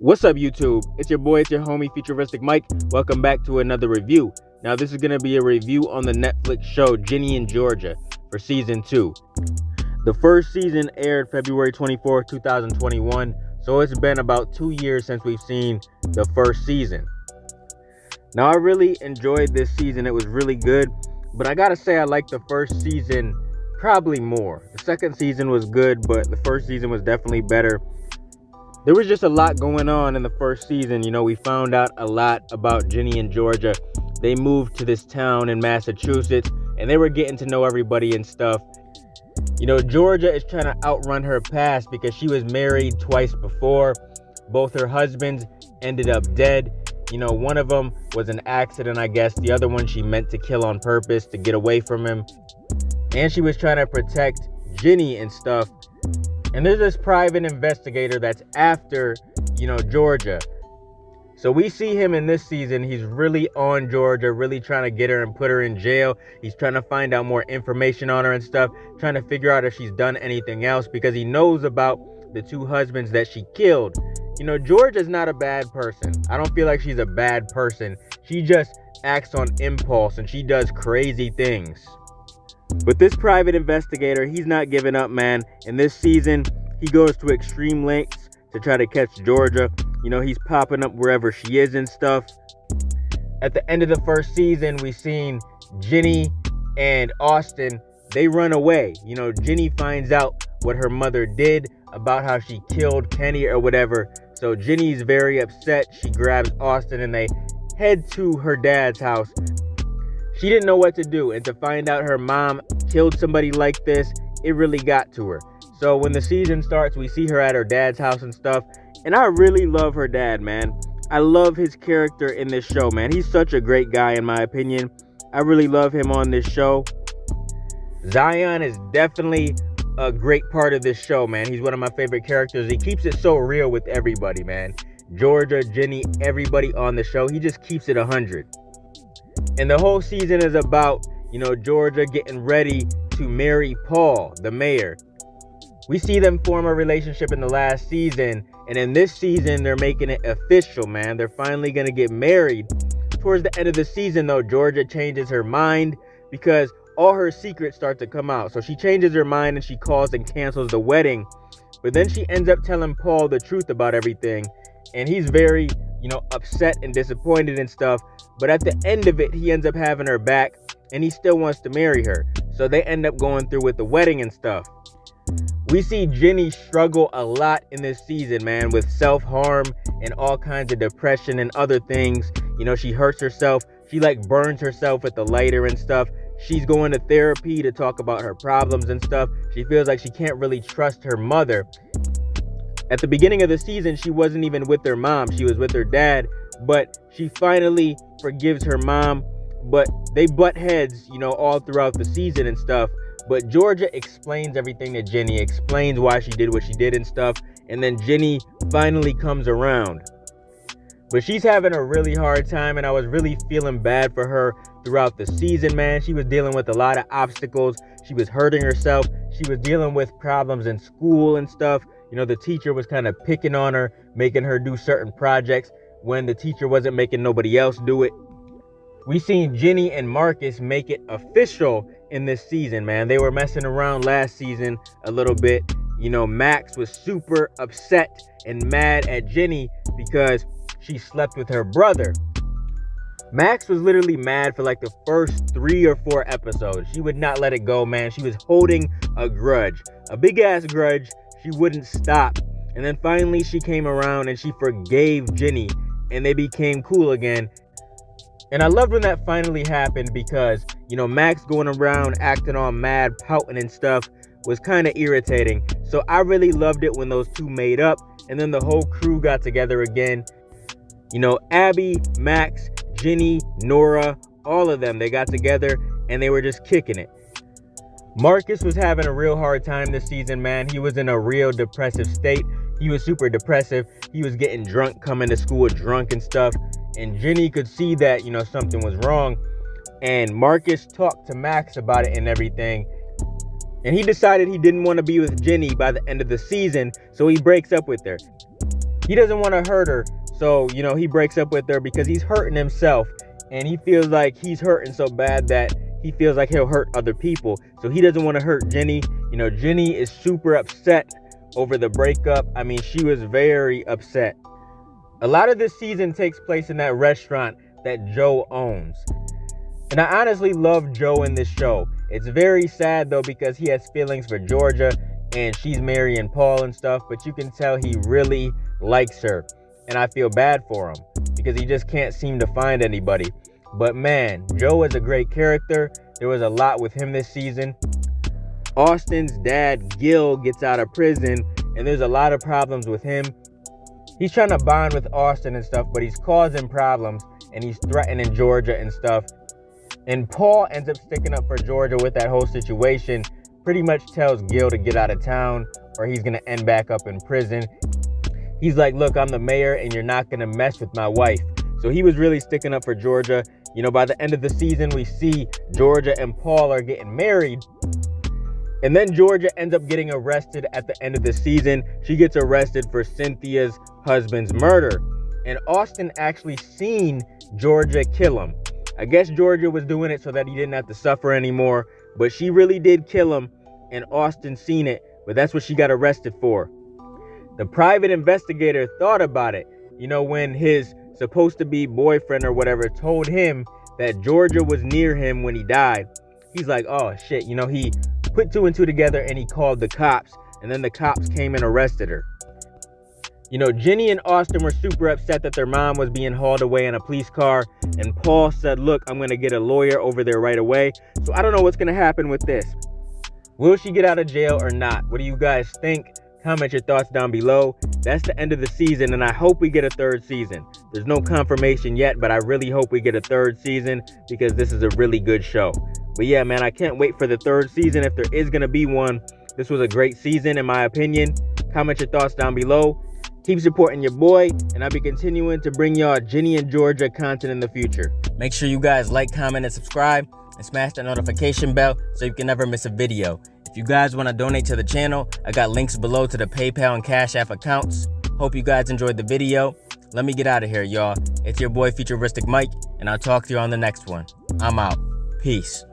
What's up, YouTube? It's your boy, it's your homie, FuturisticMike. Welcome back to another review. Now, this is going to be a review on the Netflix show Ginny in Georgia for Season 2. The first season aired February 24, 2021, so it's been about 2 years since we've seen the first season. Now, I really enjoyed this season. It was really good, but I gotta say I liked the first season probably more. The second season was good, but the first season was definitely better. There was just a lot going on in the first season. You know, we found out a lot about Ginny in Georgia. They moved to this town in Massachusetts, and they were getting to know everybody and stuff. You know, Georgia is trying to outrun her past because she was married twice before. Both her husbands ended up dead. You know, one of them was an accident, I guess. The other one she meant to kill on purpose to get away from him. And she was trying to protect Ginny and stuff. And there's this private investigator that's after, Georgia. So we see him in this season. He's really on Georgia, really trying to get her and put her in jail. He's trying to find out more information on her and stuff, trying to figure out if she's done anything else because he knows about the two husbands that she killed. You know, Georgia's not a bad person. I don't feel like she's a bad person. She just acts on impulse and she does crazy things. But this private investigator, he's not giving up, man. In this season, he goes to extreme lengths to try to catch Georgia. You know, he's popping up wherever she is and stuff. At the end of the first season, we seen Ginny and Austin, they run away. You know, Ginny finds out what her mother did about how she killed Kenny or whatever. So Ginny's very upset. She grabs Austin and they head to her dad's house. She didn't know what to do, and to find out her mom killed somebody like this, it really got to her. So when the season starts, we see her at her dad's house and stuff, and I really love her dad, man. I love his character in this show, man. He's such a great guy, in my opinion. I really love him on this show. Zion is definitely a great part of this show, man. He's one of my favorite characters. He keeps it so real with everybody, man. Georgia, Ginny, everybody on the show. He just keeps it 100. And the whole season is about, Georgia getting ready to marry Paul, the mayor. We see them form a relationship in the last season. And in this season, they're making it official, man. They're finally going to get married. Towards the end of the season, though, Georgia changes her mind because all her secrets start to come out. So she changes her mind and she calls and cancels the wedding. But then she ends up telling Paul the truth about everything. And he's very, upset and disappointed and stuff. But at the end of it, he ends up having her back and he still wants to marry her. So they end up going through with the wedding and stuff. We see Ginny struggle a lot in this season, man, with self-harm and all kinds of depression and other things. You know, she hurts herself. She burns herself with the lighter and stuff. She's going to therapy to talk about her problems and stuff. She feels like she can't really trust her mother. At the beginning of the season, she wasn't even with her mom. She was with her dad. But she finally forgives her mom. But they butt heads, all throughout the season and stuff. But Georgia explains everything to Ginny, explains why she did what she did and stuff. And then Ginny finally comes around. But she's having a really hard time, and I was really feeling bad for her throughout the season, man. She was dealing with a lot of obstacles. She was hurting herself. She was dealing with problems in school and stuff. The teacher was kind of picking on her, making her do certain projects when the teacher wasn't making nobody else do it. We seen Ginny and Marcus make it official in this season, man. They were messing around last season a little bit. Max was super upset and mad at Ginny because she slept with her brother. Max was literally mad for the first 3 or 4 episodes. She would not let it go, man. She was holding a grudge, a big ass grudge. She wouldn't stop. And then finally she came around and she forgave Ginny and they became cool again. And I loved when that finally happened because, Max going around acting all mad, pouting and stuff was kind of irritating. So I really loved it when those two made up and then the whole crew got together again. Abby, Max, Ginny, Nora, all of them, they got together and they were just kicking it. Marcus was having a real hard time this season, man. He was in a real depressive state. He was super depressive. He was getting drunk, coming to school drunk and stuff. And Ginny could see that, something was wrong. And Marcus talked to Max about it and everything. And he decided he didn't want to be with Ginny by the end of the season. So he breaks up with her. He doesn't want to hurt her, so, you know, he breaks up with her because he's hurting himself, and he feels like he's hurting so bad that he feels like he'll hurt other people. So he doesn't want to hurt Ginny. You know, Ginny is super upset over the breakup. I mean, she was very upset. A lot of this season takes place in that restaurant that Joe owns. And I honestly love Joe in this show. It's very sad though because he has feelings for Georgia and she's marrying Paul and stuff, but you can tell he really likes her. And I feel bad for him because he just can't seem to find anybody. But man, Joe is a great character. There was a lot with him this season. Austin's dad, Gil, gets out of prison and there's a lot of problems with him. He's trying to bond with Austin and stuff, but he's causing problems and he's threatening Georgia and stuff. And Paul ends up sticking up for Georgia with that whole situation. Pretty much tells Gil to get out of town or he's going to end back up in prison. He's like, look, I'm the mayor and you're not going to mess with my wife. So he was really sticking up for Georgia. You know, by the end of the season, we see Georgia and Paul are getting married. And then Georgia ends up getting arrested at the end of the season. She gets arrested for Cynthia's husband's murder. And Austin actually seen Georgia kill him. I guess Georgia was doing it so that he didn't have to suffer anymore. But she really did kill him. And Austin seen it. But that's what she got arrested for. The private investigator thought about it. You know, when his supposed to be boyfriend or whatever told him that Georgia was near him when he died. He's like, oh shit, you know, he put two and two together and he called the cops, and then the cops came and arrested her. You know, Ginny and Austin were super upset that their mom was being hauled away in a police car, and Paul said, look, I'm gonna get a lawyer over there right away. So I don't know what's gonna happen with this. Will she get out of jail or not? What do you guys think? Comment your thoughts down below. That's the end of the season, and I hope we get a third season. There's no confirmation yet, but I really hope we get a third season because this is a really good show. But yeah, man, I can't wait for the third season if there is going to be one. This was a great season, in my opinion. Comment your thoughts down below. Keep supporting your boy, and I'll be continuing to bring y'all Ginny and Georgia content in the future. Make sure you guys like, comment, and subscribe, and smash that notification bell so you can never miss a video. If you guys want to donate to the channel, I got links below to the PayPal and Cash App accounts. Hope you guys enjoyed the video. Let me get out of here, y'all. It's your boy, FuturisticMike, and I'll talk to you on the next one. I'm out. Peace.